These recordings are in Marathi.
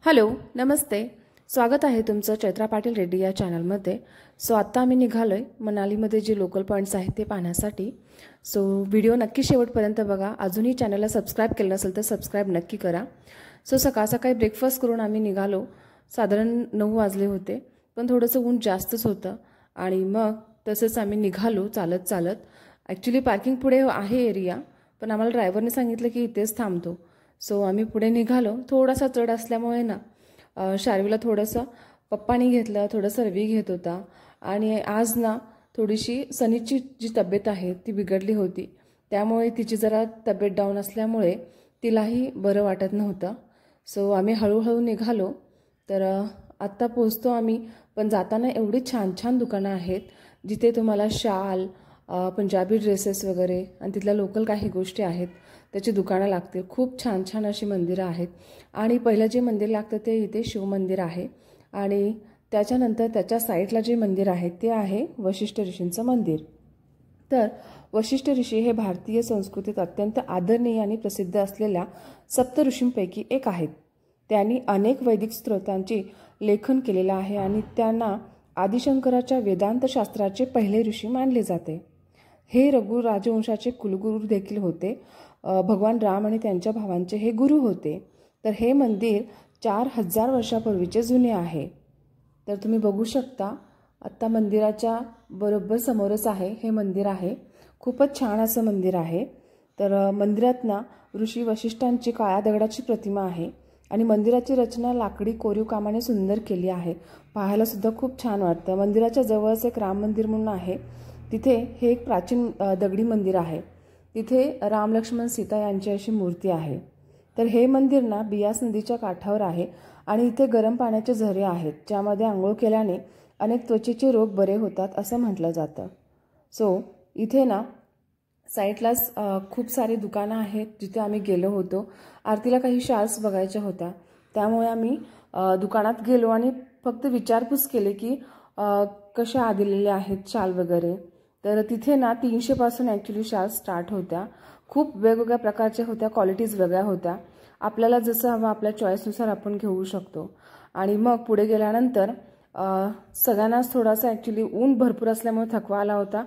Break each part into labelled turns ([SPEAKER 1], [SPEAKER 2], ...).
[SPEAKER 1] हॅलो, नमस्ते. स्वागत आहे तुमचं चैत्रा पाटील रेड्डी या चॅनलमध्ये. आत्ता आम्ही निघालोय मनालीमध्ये जे लोकल पॉईंट्स आहेत ते पाहण्यासाठी. व्हिडिओ नक्की शेवटपर्यंत बघा. अजूनही चॅनलला सबस्क्राईब केलं नसेल तर सबस्क्राईब नक्की करा. सकाळ सकाळी ब्रेकफास्ट करून आम्ही निघालो. साधारण 9 वाजले होते, पण थोडंसं ऊन जास्तच होतं आणि मग तसंच आम्ही निघालो चालत चालत. ॲक्च्युली पार्किंग पुढे आहे एरिया, पण आम्हाला ड्रायव्हरने सांगितलं की इथेच थांबतो. आम्ही पुढे निघालो. थोडासा चढ असल्यामुळे ना शार्वीला थोडंसं पप्पानी घेतलं, थोडंसं रवी घेत होता. आणि आज ना थोडीशी सनीची जी तब्येत आहे ती बिघडली होती, त्यामुळे तिची जरा तब्येत डाऊन असल्यामुळे तिलाही बरं वाटत नव्हतं. आम्ही हळूहळू निघालो. तर आत्ता पोहोचतो आम्ही. पण जाताना एवढी छान छान दुकानं आहेत जिथे तुम्हाला शाल, पंजाबी ड्रेसेस वगैरे आणि तिथल्या लोकल काही गोष्टी आहेत त्याची दुकानं लागतील. खूप छान छान अशी मंदिरं आहेत. आणि पहिलं जे मंदिर लागतं ते इथे शिव मंदिर आहे आणि त्याच्यानंतर त्याच्या साईडला जे मंदिर आहे ते आहे वशिष्ठ ऋषींचं मंदिर. तर वशिष्ठ ऋषी हे भारतीय संस्कृतीत अत्यंत आदरणीय आणि प्रसिद्ध असलेल्या सप्तऋषींपैकी एक आहेत. त्यांनी अनेक वैदिक स्त्रोतांचे लेखन केलेलं आहे आणि त्यांना आदिशंकराच्या वेदांत शास्त्राचे पहिले ऋषी मानले जाते. हे रघु राजवंशाचे कुलगुरू देखील होते. भगवान राम आणि त्यांच्या भावांचे हे गुरु होते. तर हे मंदिर 4000 वर्षापूर्वीचे जुने आहे. तर तुम्ही बघू शकता, आत्ता मंदिराच्या बरोबर समोरच आहे हे मंदिर आहे. खूपच छान असं मंदिर आहे. तर मंदिरात ना ऋषी वशिष्ठांची काळ्या दगडाची प्रतिमा आहे आणि मंदिराची रचना लाकडी कोरीव कामाने सुंदर केली आहे. पाहायला सुद्धा खूप छान वाटतं. मंदिराच्या जवळच एक राम मंदिर म्हणून आहे. तिथे हे एक प्राचीन दगडी मंदिर आहे. तिथे राम, लक्ष्मण, सीता यांची अशी मूर्ती आहे. तर हे मंदिर ना बियास नदीच्या काठावर आहे आणि इथे गरम पाण्याचे झरे आहेत ज्यामध्ये आंघोळ केल्याने अनेक त्वचेचे रोग बरे होतात असं म्हटलं जातं. इथे ना साईडलाच खूप सारी दुकानं आहेत जिथे आम्ही गेलो होतो. आरतीला काही शाल्स बघायच्या होत्या, त्यामुळे आम्ही दुकानात गेलो आणि फक्त विचारपूस केली की कशा दिलेल्या आहेत शाल वगैरे. तर तिथे ना 300 पासून ॲक्च्युली शाल स्टार्ट होत्या. खूप वेगवेगळ्या प्रकारच्या होत्या, क्वालिटीज वेगळ्या होत्या. आपल्याला जसं हवं आपल्या चॉईसनुसार आपण घेऊ शकतो. आणि मग पुढे गेल्यानंतर सगळ्यांनाच थोडासा ॲक्च्युली ऊन भरपूर असल्यामुळे थकवा आला होता.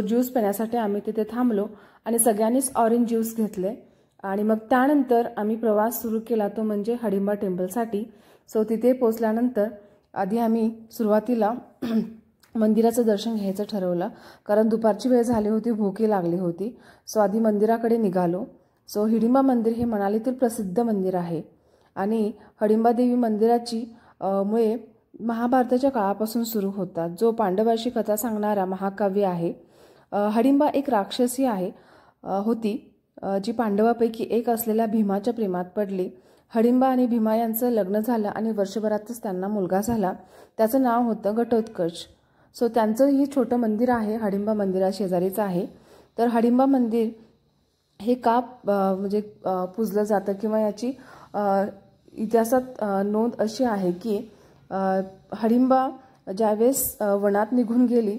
[SPEAKER 1] ज्यूस पिण्यासाठी आम्ही तिथे थांबलो आणि सगळ्यांनीच ऑरेंज ज्यूस घेतले. आणि मग त्यानंतर आम्ही प्रवास सुरू केला, तो म्हणजे हडिंबा टेम्पलसाठी. तिथे पोचल्यानंतर आधी आम्ही सुरुवातीला मंदिराचं दर्शन घ्यायचं ठरवलं, कारण दुपारची वेळ झाली होती, भूकही लागली होती. आधी मंदिराकडे निघालो. हिडिंबा मंदिर हे मनालीतील प्रसिद्ध मंदिर आहे आणि हडिंबा देवी मंदिराची मुळे महाभारताच्या काळापासून सुरू होतात. जो पांडवाची कथा सांगणारा महाकाव्य आहे. हडिंबा एक राक्षसी होती जी पांडवापैकी एक असलेल्या भीमाच्या प्रेमात पडली. हडिंबा आणि भीमा यांचं लग्न झालं आणि वर्षभरातच त्यांना मुलगा झाला. त्याचं नाव होतं घटोत्कच. त्यांचं ही छोटं मंदिर आहे, हडिंबा मंदिरा शेजारीच आहे. तर हडिंबा मंदिर हे का म्हणजे पूजलं जातं किंवा याची इतिहासात नोंद अशी आहे की हडिंबा ज्यावेळेस वनात निघून गेली,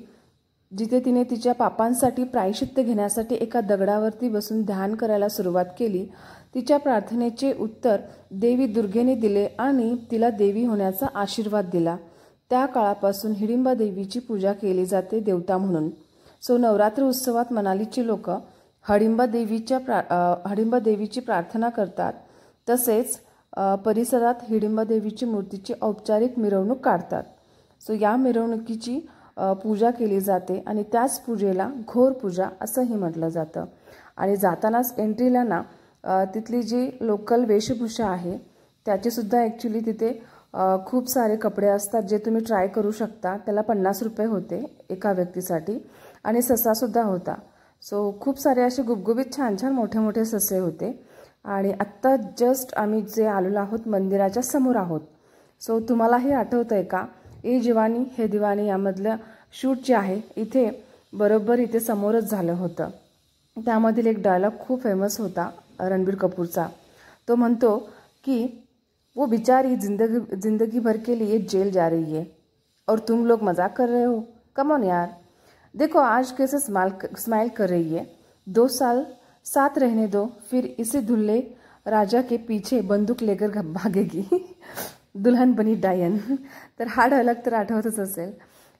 [SPEAKER 1] जिथे तिने तिच्या पापांसाठी प्रायश्चित्त घेण्यासाठी एका दगडावरती बसून ध्यान करायला सुरुवात केली. तिच्या प्रार्थनेचे उत्तर देवी दुर्गेने दिले आणि तिला देवी होण्याचा आशीर्वाद दिला. त्या काळापासून हिडिंबा देवीची पूजा केली जाते देवता म्हणून. नवरात्र उत्सवात मनालीची लोक हडिंबा देवीची प्रार्थना करतात. तसेच परिसरात हिडिंबा देवीची मूर्तीची औपचारिक मिरवणूक काढतात. या मिरवणुकीची पूजा केली जाते आणि त्याच पूजेला घोर पूजा असंही म्हटलं जातं. आणि जातानाच एंट्रीला ना तिथली जी लोकल वेशभूषा आहे त्याची सुद्धा ॲक्च्युली तिथे खूप सारे कपडे असतात जे तुम्ही ट्राय करू शकता. त्याला 50 रुपये होते एका व्यक्तीसाठी आणि ससासुद्धा होता. खूप सारे असे गुबगुबीत छान छान मोठे मोठे ससे होते. आणि आत्ता जस्ट आम्ही जे आलेलो आहोत मंदिराच्या समोर आहोत. तुम्हाला हे आठवतं आहे का, ए जवानी हे दिवानी यामधलं शूट जे आहे इथे बरोबर इथे समोरच झालं होतं. त्यामधील एक डायलॉग खूप फेमस होता रणबीर कपूरचा. तो म्हणतो की वो बिचारी जिंदगी भर के लिए जेल जा रही है और तुम लोग मजाक कर रहे हो. कम ऑन यार, देखो आज कैसे स्माइल कर रही है. 2 साल साथ रहने दो, फिर इसे दुल्हे राजा के पीछे बंदूक लेकर भागेगी. दुल्हन बनी डायन तर हा डायलॉग तर आठवतच असेल.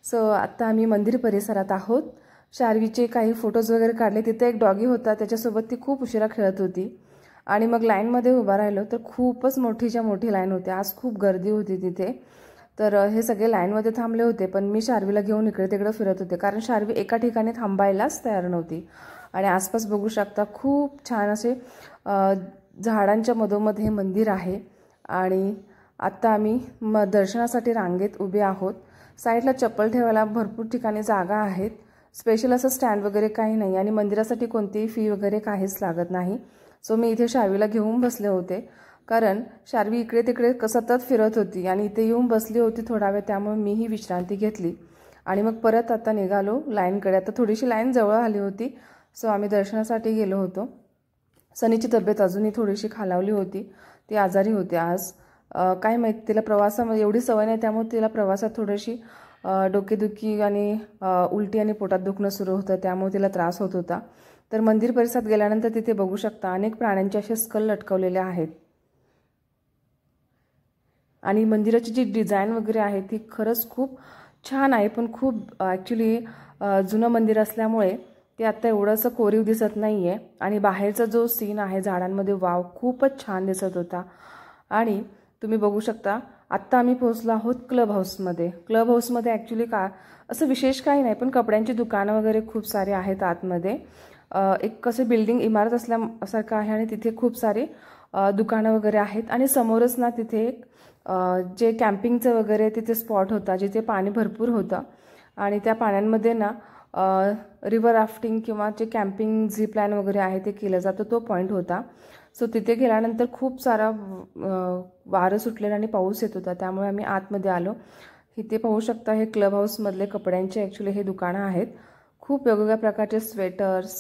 [SPEAKER 1] सो आत्ता आम्ही मंदिर परिसरात आहोत. शार्वीचे काही फोटोज वगैरे काढले. तिथे एक डॉगी होता, त्याच्यासोबत ती खूप उशिरा खेळत होती आणि मग लाईनमध्ये उभा राहिलो तर खूपच मोठीच्या मोठी लाईन होती. आज खूप गर्दी होती तिथे. तर हे सगळे लाईनमध्ये थांबले होते, पण मी शार्वीला घेऊन इकडे तिकडे फिरत होते कारण शार्वी एका ठिकाणी थांबायलाच तयार नव्हती. आणि आसपास बघू शकता खूप छान असे झाडांच्या मधोमध हे मंदिर आहे. आणि आत्ता आम्ही दर्शनासाठी रांगेत उभे आहोत. साईडला चप्पल ठेवायला भरपूर ठिकाणी जागा आहेत. स्पेशल असं स्टँड वगैरे काही नाही आणि मंदिरासाठी कोणतीही फी वगैरे काहीच लागत नाही. सो मी इथे शार्वीला घेऊन बसले होते कारण शार्वी इकडे तिकडे सतत फिरत होती आणि इथे येऊन बसली होती थोडा वेळ, त्यामुळे मीही विश्रांती घेतली आणि मग परत आता निघालो लाईनकडे. आता थोडीशी लाईन जवळ आली होती, सो आम्ही दर्शनासाठी गेलो होतो. सनीची तब्येत अजूनही थोडीशी खालावली होती, ती आजारी होती आज. काय माहीत, तिला प्रवासामध्ये एवढी सवय नाही, त्यामुळे तिला प्रवासात थोडीशी डोकेदुखी आणि उलटी आणि पोटात दुखणं सुरू होतं, त्यामुळे तिला त्रास होत होता. तर मंदिर परिसरात गेल्यानंतर तिथे बघू शकता अनेक प्राण्यांचे असे स्कल लटकवलेले आहेत आणि मंदिराची जी डिझाईन वगैरे आहे ती खरंच खूप छान आहे. पण खूप ॲक्च्युली जुनं मंदिर असल्यामुळे ते आत्ता एवढंसं कोरीव दिसत नाही आहे. आणि बाहेरचा जो सीन आहे झाडांमध्ये, वाव, खूपच छान दिसत होता. आणि तुम्ही बघू शकता आत्ता आम्ही पोहोचलो आहोत क्लब हाऊसमध्ये. क्लब हाऊसमध्ये ॲक्च्युली असं विशेष काही नाही, पण कपड्यांची दुकानं वगैरे खूप सारे आहेत आतमध्ये. एक कसं बिल्डिंग इमारत असल्यासारखं आहे आणि तिथे खूप सारे दुकानं वगैरे आहेत. आणि समोरच ना तिथे एक जे कॅम्पिंगचं वगैरे तिथे स्पॉट होता, जिथे पाणी भरपूर होतं आणि त्या पाण्यांमध्ये ना रिव्हर राफ्टिंग किंवा जे कॅम्पिंग झिप लाईन वगैरे आहे ते केलं जातं, तो पॉईंट होता. सो तिथे गेल्यानंतर खूप सारा वारं सुटलेलं आणि पाऊस येत होता, त्यामुळे आम्ही आतमध्ये आलो. इथे पाहू शकता हे क्लब हाऊसमधले कपड्यांचे ॲक्च्युली हे दुकानं आहेत. खूप वेगवेगळ्या प्रकारचे स्वेटर्स,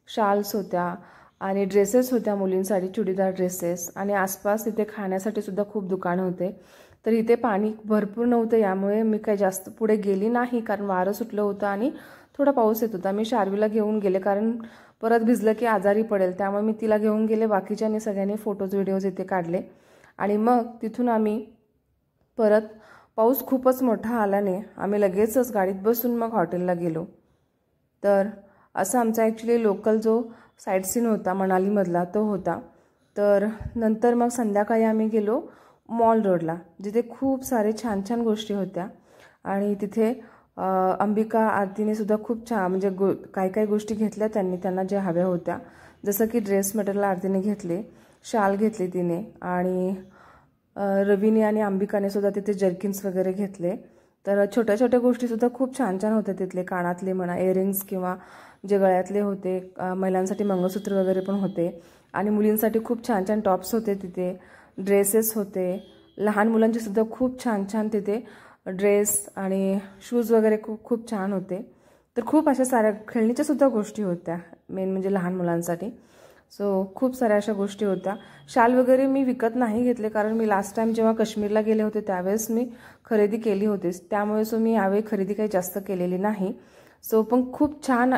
[SPEAKER 1] शाल्स होत्या आणि ड्रेसेस होत्या मुलींसाठी, चुडीदार ड्रेसेस. आणि आसपास तिथे खाण्यासाठी सुद्धा खूप दुकानं होते. तर इथे पाणी भरपूर नव्हतं, यामुळे मी काही जास्त पुढे गेली नाही कारण वारं सुटलं होतं आणि थोडा पाऊस येत होता. मी शार्वीला घेऊन गेले कारण परत भिजलं की आजारी पडेल, त्यामुळे मी तिला घेऊन गेले. बाकीच्यांनी सगळ्यांनी फोटोज व्हिडिओज इथे काढले आणि मग तिथून आम्ही परत, पाऊस खूपच मोठा आल्याने आम्ही लगेचच गाडीत बसून मग हॉटेलला गेलो. तर असा आमचा ॲक्च्युली लोकल जो साईट सीन होता मनालीमधला तो होता. तर नंतर मग संध्याकाळी आम्ही गेलो मॉल रोडला, जिथे खूप सारे छान छान गोष्टी होत्या. आणि तिथे अंबिका आरतीने सुद्धा खूप छान म्हणजे काही गोष्टी घेतल्या त्यांना ज्या हव्या होत्या, जसं की ड्रेस मटेरियल आरतीने घेतले, शाल घेतली तिने आणि रवीने आणि अंबिकाने सुद्धा तिथे जर्किन्स वगैरे घेतले. तर छोट्या छोट्या गोष्टीसुद्धा खूप छान छान होत्या तिथले, कानातले म्हणा, इयरिंग्स किंवा जे गळ्यातले होते, महिलांसाठी मंगळसूत्र वगैरे पण होते आणि मुलींसाठी खूप छान छान टॉप्स होते तिथे, ड्रेसेस होते. लहान मुलांचे सुद्धा खूप छान छान तिथे ड्रेस आणि शूज वगैरे खूप छान होते. तर खूप अशा साऱ्या खेळणीच्या सुद्धा गोष्टी होत्या, मेन म्हणजे लहान मुलांसाठी. सो खूप साऱ्या अशा गोष्टी होत्या. शाल वगैरे मी विकत नाही घेतले कारण मी लास्ट टाइम जेव्हा काश्मीरला गेले होते त्यावेळेस मी खरेदी केली होतीच, त्यामुळे मी यावेळी खरेदी काही जास्त केलेली नाही. सो पण खूप छान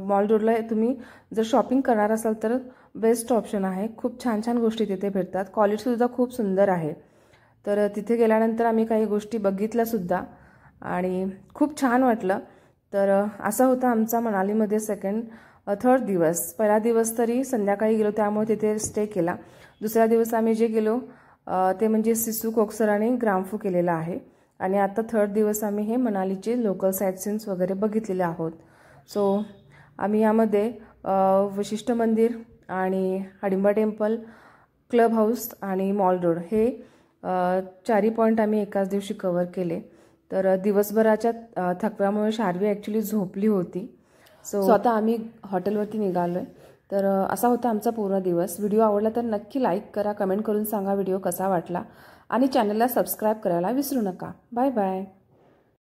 [SPEAKER 1] मॉल रोडला तुम्ही जर शॉपिंग करणार असाल तर बेस्ट ऑप्शन आहे. खूप छान छान गोष्टी तिथे भेटतात, क्वालिटीसुद्धा खूप सुंदर आहे. तर तिथे गेल्यानंतर आम्ही काही गोष्टी बघितल्यासुद्धा आणि खूप छान वाटलं. तर असा होता आमचा मनालीमध्ये थर्ड दिवस. पहिला दिवस तरी संध्याकाळी गेलो त्यामुळे तिथे स्टे केला. दुसरा दिवस आम्ही जे गेलो ते म्हणजे सिसू, कोकसर आणि ग्राम्फू केलेला आहे. आणि आता थर्ड दिवस आम्ही हे मनालीचे लोकल साईट सीन्स वगैरे बघितलेले आहोत. सो आम्ही यामध्ये वशिष्ठ मंदिर आणि हडिंबा टेम्पल, क्लब हाऊस आणि मॉल रोड हे 4 पॉईंट आम्ही एकाच दिवशी कव्हर केले. तर दिवसभराच्या थकव्यामुळे शार्वी ॲक्च्युली झोपली होती. सो आता आम्ही हॉटेलवरती निघालो आहे. तर असा होता आमचा पूर्ण दिवस. व्हिडिओ आवडला तर नक्की लाईक करा, कमेंट करून सांगा व्हिडिओ कसा वाटला आणि चॅनलला सबस्क्राईब करायला विसरू नका. Bye bye.